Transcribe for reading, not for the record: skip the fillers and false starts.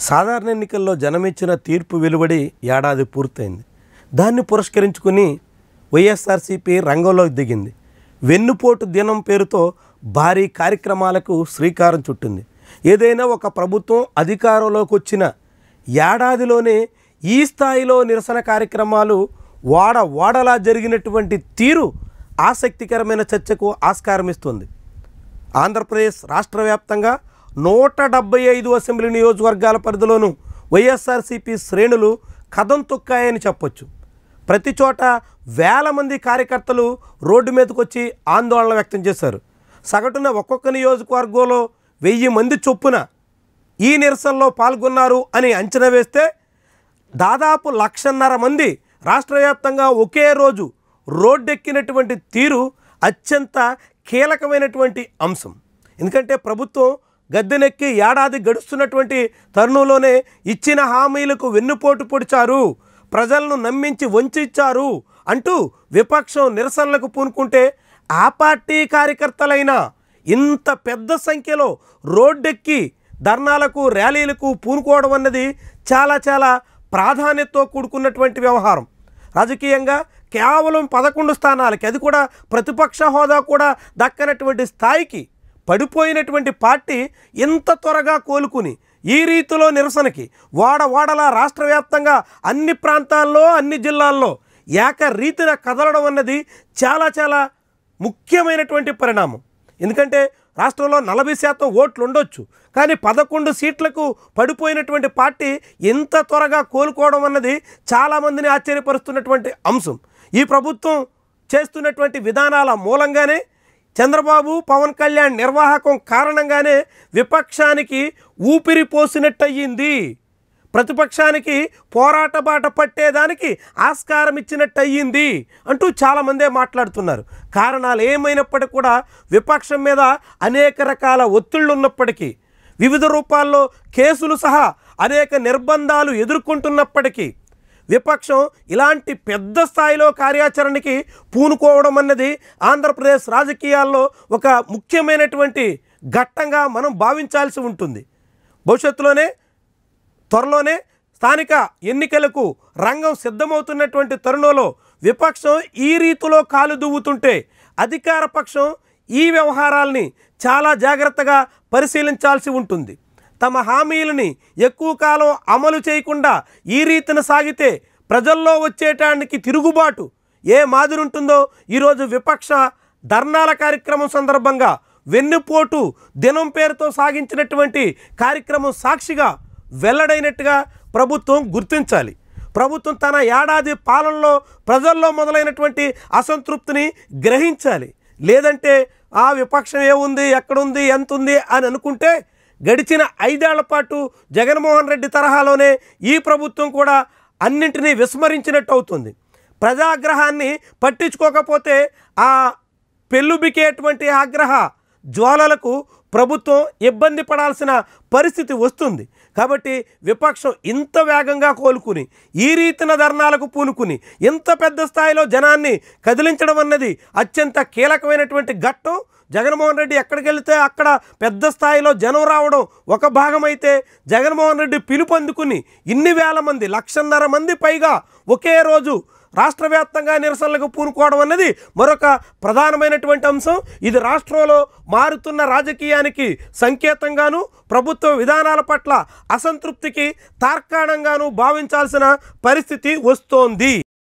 సాధారణ ఎన్నికల్లో జనమిచ్చిన తీర్పు వెలువడి ఏడాది పూర్తయింది. దాన్ని పురస్కరించుకుని వైఎస్ఆర్సీపీ రంగంలోకి దిగింది. వెన్నుపోటు దినం పేరుతో భారీ కార్యక్రమాలకు శ్రీకారం చుట్టింది. ఏదైనా ఒక ప్రభుత్వం అధికారంలోకి వచ్చిన ఏడాదిలోనే ఈ స్థాయిలో నిరసన కార్యక్రమాలు వాడలా జరిగినటువంటి తీరు ఆసక్తికరమైన చర్చకు ఆస్కారం ఇస్తుంది. ఆంధ్రప్రదేశ్ రాష్ట్ర వ్యాప్తంగా 175 అసెంబ్లీ నియోజకవర్గాల పరిధిలోనూ వైఎస్ఆర్సీపీ శ్రేణులు కదం తొక్కాయని చెప్పొచ్చు. ప్రతి చోట వేల మంది కార్యకర్తలు రోడ్డు మీదకి వచ్చి ఆందోళన వ్యక్తం చేశారు. సగటున ఒక్కొక్క నియోజకవర్గంలో 1000 మంది చొప్పున ఈ నిరసనలో పాల్గొన్నారు అని అంచనా వేస్తే దాదాపు 1,50,000 మంది రాష్ట్ర వ్యాప్తంగా ఒకే రోజు రోడ్డెక్కినటువంటి తీరు అత్యంత కీలకమైనటువంటి అంశం. ఎందుకంటే ప్రభుత్వం గద్దెనెక్కి ఏడాది గడుస్తున్నటువంటి తరుణంలోనే ఇచ్చిన హామీలకు వెన్నుపోటు పొడిచారు, ప్రజలను నమ్మించి వంచిచ్చారు అంటూ విపక్షం నిరసనలకు పూనుకుంటే ఆ పార్టీ కార్యకర్తలైనా ఇంత పెద్ద సంఖ్యలో రోడ్డెక్కి ధర్నాలకు ర్యాలీలకు పూనుకోవడం అన్నది చాలా ప్రాధాన్యతతో కూడుకున్నటువంటి వ్యవహారం. రాజకీయంగా కేవలం 11 స్థానాలకి, అది కూడా ప్రతిపక్ష హోదా కూడా దక్కనటువంటి స్థాయికి పడిపోయినటువంటి పార్టీ ఇంత త్వరగా కోలుకుని ఈ రీతిలో నిరసనకి వాడలా రాష్ట్ర వ్యాప్తంగా అన్ని ప్రాంతాల్లో అన్ని జిల్లాల్లో ఏకరీతిన కదలడం అన్నది చాలా ముఖ్యమైనటువంటి పరిణామం. ఎందుకంటే రాష్ట్రంలో 40% ఓట్లు ఉండొచ్చు, కానీ 11 సీట్లకు పడిపోయినటువంటి పార్టీ ఇంత త్వరగా కోలుకోవడం అన్నది చాలామందిని ఆశ్చర్యపరుస్తున్నటువంటి అంశం. ఈ ప్రభుత్వం చేస్తున్నటువంటి విధానాల మూలంగానే, చంద్రబాబు పవన్ కళ్యాణ్ నిర్వాహకం కారణంగానే విపక్షానికి ఊపిరి పోసినట్టయింది, ప్రతిపక్షానికి పోరాట బాట పట్టేదానికి ఆస్కారం ఇచ్చినట్టయింది అంటూ చాలామందే మాట్లాడుతున్నారు. కారణాలు ఏమైనప్పటికీ కూడా విపక్షం మీద అనేక రకాల ఒత్తిళ్లు ఉన్నప్పటికీ, వివిధ రూపాల్లో కేసులు సహా అనేక నిర్బంధాలు ఎదుర్కొంటున్నప్పటికీ విపక్షం ఇలాంటి పెద్ద స్థాయిలో కార్యాచరణకి పూనుకోవడం అన్నది ఆంధ్రప్రదేశ్ రాజకీయాల్లో ఒక ముఖ్యమైనటువంటి ఘట్టంగా మనం భావించాల్సి ఉంటుంది. భవిష్యత్తులోనే త్వరలోనే స్థానిక ఎన్నికలకు రంగం సిద్ధమవుతున్నటువంటి తరుణంలో విపక్షం ఈ రీతిలో కాలు దువ్వుతుంటే అధికార పక్షం ఈ వ్యవహారాల్ని చాలా జాగ్రత్తగా పరిశీలించాల్సి ఉంటుంది. తమ హామీలని ఎక్కువ కాలం అమలు చేయకుండా ఈ రీతిన సాగితే ప్రజల్లో వచ్చేటానికి తిరుగుబాటు ఏ మాదిరి ఉంటుందో ఈరోజు విపక్ష ధర్నాల కార్యక్రమం సందర్భంగా వెన్నుపోటు దినం పేరుతో సాగించినటువంటి కార్యక్రమం సాక్షిగా వెల్లడైనట్టుగా ప్రభుత్వం గుర్తించాలి. ప్రభుత్వం తన ఏడాది పాలనలో ప్రజల్లో మొదలైనటువంటి అసంతృప్తిని గ్రహించాలి. లేదంటే ఆ విపక్షం ఏముంది, ఎక్కడుంది, ఎంత ఉంది అని అనుకుంటే గడిచిన 5 ఏళ్ల పాటు జగన్మోహన్ రెడ్డి తరహాలోనే ఈ ప్రభుత్వం కూడా అన్నింటినీ విస్మరించినట్టు అవుతుంది. ప్రజాగ్రహాన్ని పట్టించుకోకపోతే ఆ పెళ్ళుబికేటువంటి ఆగ్రహ జ్వాలలకు ప్రభుత్వం ఇబ్బంది పడాల్సిన పరిస్థితి వస్తుంది. కాబట్టి విపక్షం ఇంత వేగంగా కోలుకుని ఈ రీతిన ధర్నాలకు పూనుకుని ఇంత పెద్ద స్థాయిలో జనాన్ని కదిలించడం అన్నది అత్యంత కీలకమైనటువంటి ఘట్టం. జగన్మోహన్ రెడ్డి ఎక్కడికి వెళితే అక్కడ పెద్ద స్థాయిలో జనం రావడం ఒక భాగమైతే, జగన్మోహన్ రెడ్డి పిలుపు అందుకుని ఇన్ని వేల మంది 1,50,000 మంది పైగా ఒకే రోజు రాష్ట్ర వ్యాప్తంగా నిరసనలకు పూనుకోవడం అన్నది మరొక ప్రధానమైనటువంటి అంశం. ఇది రాష్ట్రంలో మారుతున్న రాజకీయానికి సంకేతంగాను, ప్రభుత్వ విధానాల పట్ల అసంతృప్తికి తార్కాణంగాను భావించాల్సిన పరిస్థితి వస్తోంది.